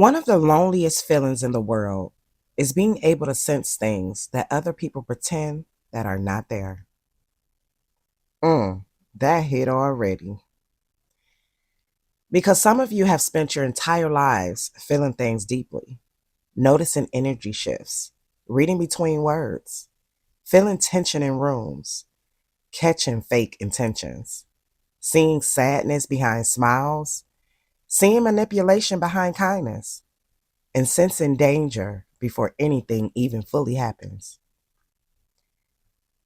One of the loneliest feelings in the world is being able to sense things that other people pretend that are not there. That hit already. Because some of you have spent your entire lives feeling things deeply, noticing energy shifts, reading between words, feeling tension in rooms, catching fake intentions, seeing sadness behind smiles, seeing manipulation behind kindness, and sensing danger before anything even fully happens.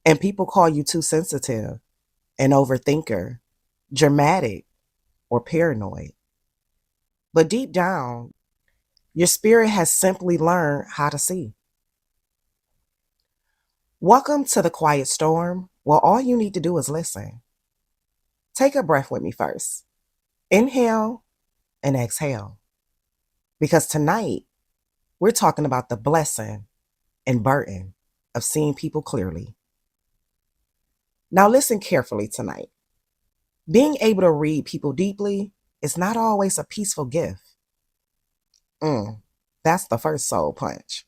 And people call you too sensitive, an overthinker, dramatic, or paranoid. But deep down, your spirit has simply learned how to see. Welcome to the quiet storm. Well, all you need to do is listen. Take a breath with me first. Inhale and exhale. Because tonight, we're talking about the blessing and burden of seeing people clearly. Now, listen carefully tonight. Being able to read people deeply is not always a peaceful gift. Mm, that's the first soul punch.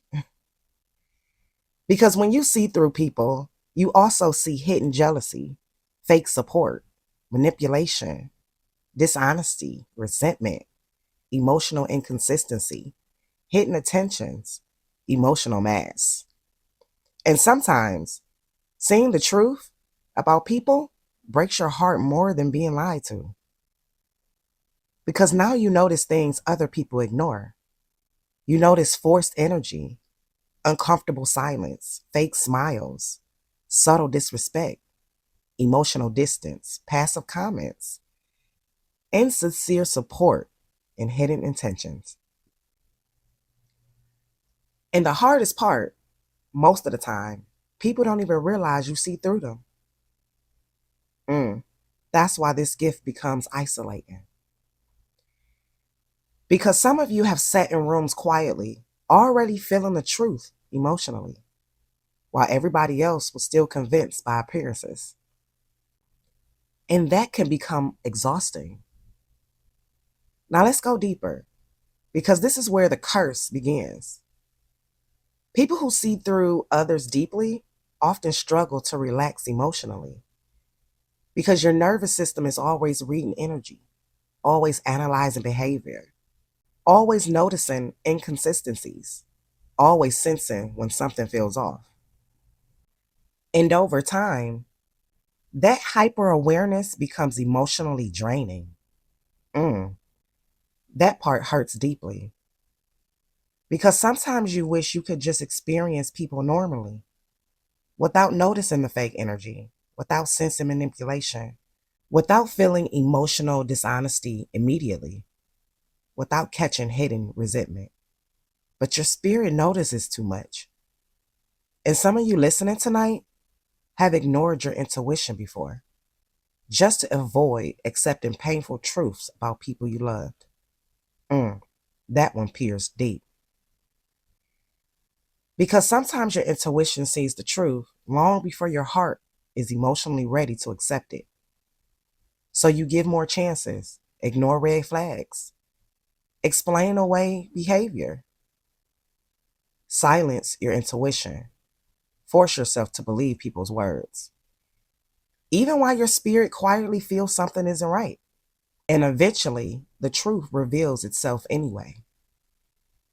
Because when you see through people, you also see hidden jealousy, fake support, manipulation, dishonesty, resentment, emotional inconsistency, hidden attentions, emotional masks. And sometimes seeing the truth about people breaks your heart more than being lied to. Because now you notice things other people ignore. You notice forced energy, uncomfortable silence, fake smiles, subtle disrespect, emotional distance, passive comments, insincere support, and hidden intentions. And the hardest part, most of the time, people don't even realize you see through them. That's why this gift becomes isolating. Because some of you have sat in rooms quietly, already feeling the truth emotionally, while everybody else was still convinced by appearances. And that can become exhausting. Now let's go deeper, because this is where the curse begins. People who see through others deeply often struggle to relax emotionally because your nervous system is always reading energy, always analyzing behavior, always noticing inconsistencies, always sensing when something feels off. And over time, that hyper awareness becomes emotionally draining. Mm, that part hurts deeply because sometimes you wish you could just experience people normally without noticing the fake energy, without sensing manipulation, without feeling emotional dishonesty immediately, without catching hidden resentment. But your spirit notices too much. And some of you listening tonight have ignored your intuition before just to avoid accepting painful truths about people you loved. Mm, that one pierced deep. Because sometimes your intuition sees the truth long before your heart is emotionally ready to accept it. So you give more chances, ignore red flags, explain away behavior, silence your intuition, force yourself to believe people's words, even while your spirit quietly feels something isn't right. And eventually, the truth reveals itself anyway.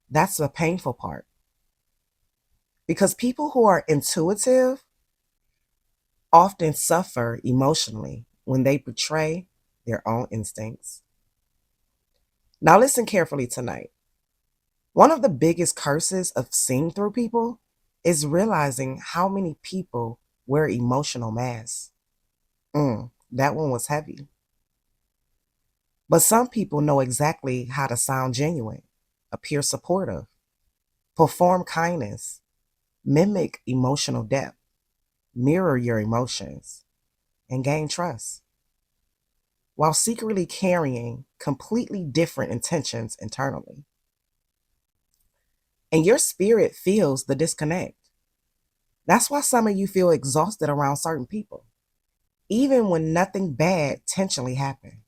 That's the painful part. Because people who are intuitive often suffer emotionally when they betray their own instincts. Now, listen carefully tonight. One of the biggest curses of seeing through people is realizing how many people wear emotional masks. That one was heavy. But some people know exactly how to sound genuine, appear supportive, perform kindness, mimic emotional depth, mirror your emotions, and gain trust, while secretly carrying completely different intentions internally. And your spirit feels the disconnect. That's why some of you feel exhausted around certain people, even when nothing bad intentionally happened,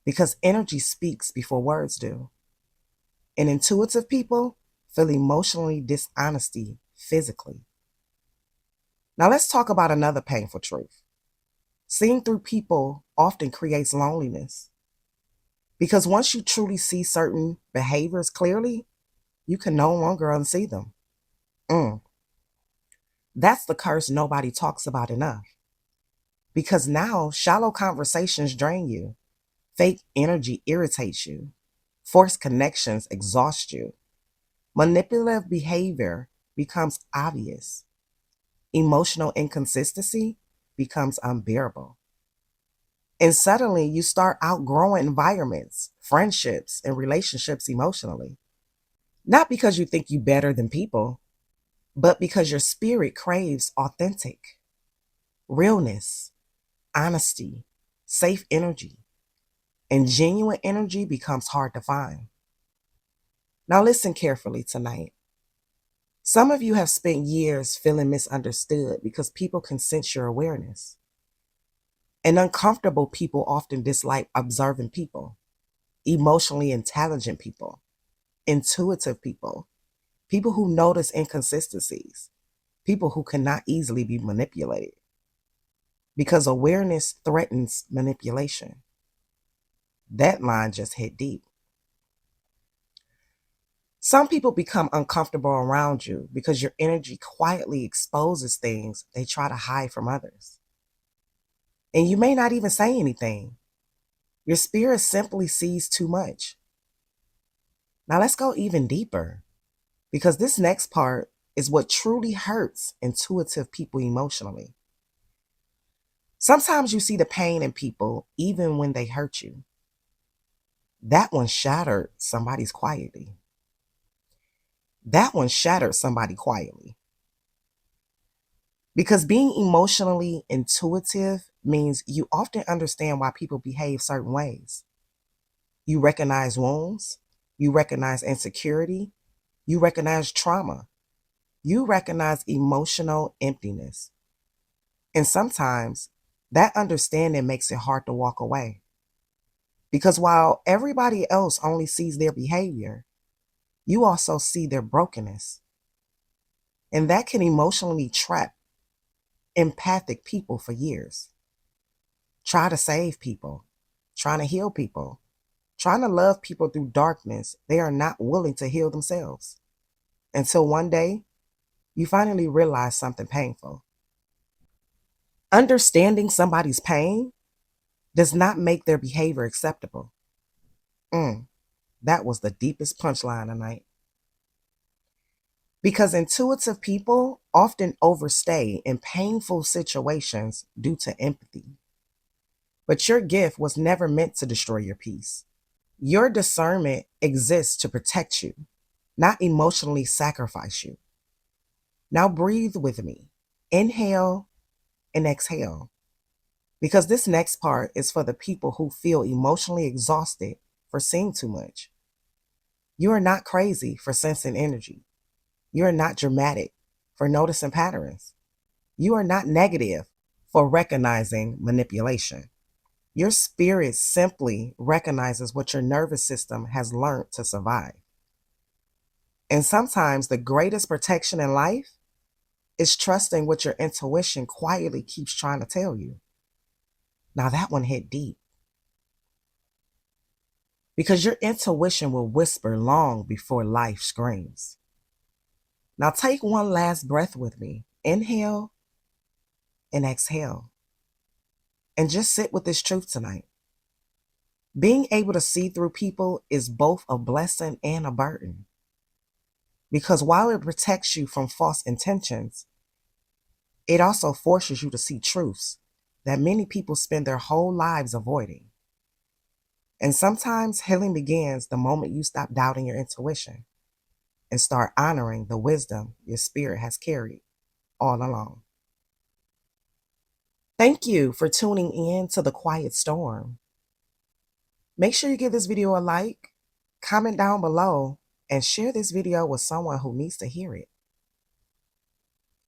because energy speaks before words do. And intuitive people feel emotionally dishonesty physically. Now let's talk about another painful truth. Seeing through people often creates loneliness. Because once you truly see certain behaviors clearly, you can no longer unsee them. Mm. That's the curse nobody talks about enough. Because now shallow conversations drain you, fake energy irritates you, forced connections exhaust you, manipulative behavior becomes obvious, emotional inconsistency becomes unbearable. And suddenly you start outgrowing environments, friendships, and relationships emotionally. Not because you think you better than people, but because your spirit craves authentic, realness, honesty, safe energy, and genuine energy becomes hard to find. Now listen carefully tonight. Some of you have spent years feeling misunderstood because people can sense your awareness. And uncomfortable people often dislike observant people, emotionally intelligent people, intuitive people, people who notice inconsistencies, people who cannot easily be manipulated. Because awareness threatens manipulation. That line just hit deep. Some people become uncomfortable around you because your energy quietly exposes things they try to hide from others. And you may not even say anything. Your spirit simply sees too much. Now let's go even deeper because this next part is what truly hurts intuitive people emotionally. Sometimes you see the pain in people even when they hurt you. That one shattered somebody's quietly. That one shattered somebody quietly. Because being emotionally intuitive means you often understand why people behave certain ways. You recognize wounds, you recognize insecurity, you recognize trauma, you recognize emotional emptiness. And sometimes that understanding makes it hard to walk away. Because while everybody else only sees their behavior, you also see their brokenness. And that can emotionally trap empathic people for years. Try to save people, trying to heal people, trying to love people through darkness they are not willing to heal themselves. Until one day, you finally realize something painful. Understanding somebody's pain does not make their behavior acceptable. Mm, that was the deepest punchline tonight. Because intuitive people often overstay in painful situations due to empathy. But your gift was never meant to destroy your peace. Your discernment exists to protect you, not emotionally sacrifice you. Now breathe with me. Inhale and exhale. Because this next part is for the people who feel emotionally exhausted for seeing too much. You are not crazy for sensing energy. You are not dramatic for noticing patterns. You are not negative for recognizing manipulation. Your spirit simply recognizes what your nervous system has learned to survive. And sometimes the greatest protection in life is trusting what your intuition quietly keeps trying to tell you. Now that one hit deep because your intuition will whisper long before life screams. Now take one last breath with me. Inhale and exhale. And just sit with this truth tonight. Being able to see through people is both a blessing and a burden. Because while it protects you from false intentions, it also forces you to see truths that many people spend their whole lives avoiding. And sometimes healing begins the moment you stop doubting your intuition and start honoring the wisdom your spirit has carried all along. Thank you for tuning in to The Quiet Storm. Make sure you give this video a like, comment down below, and share this video with someone who needs to hear it.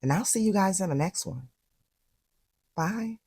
And I'll see you guys in the next one. Bye.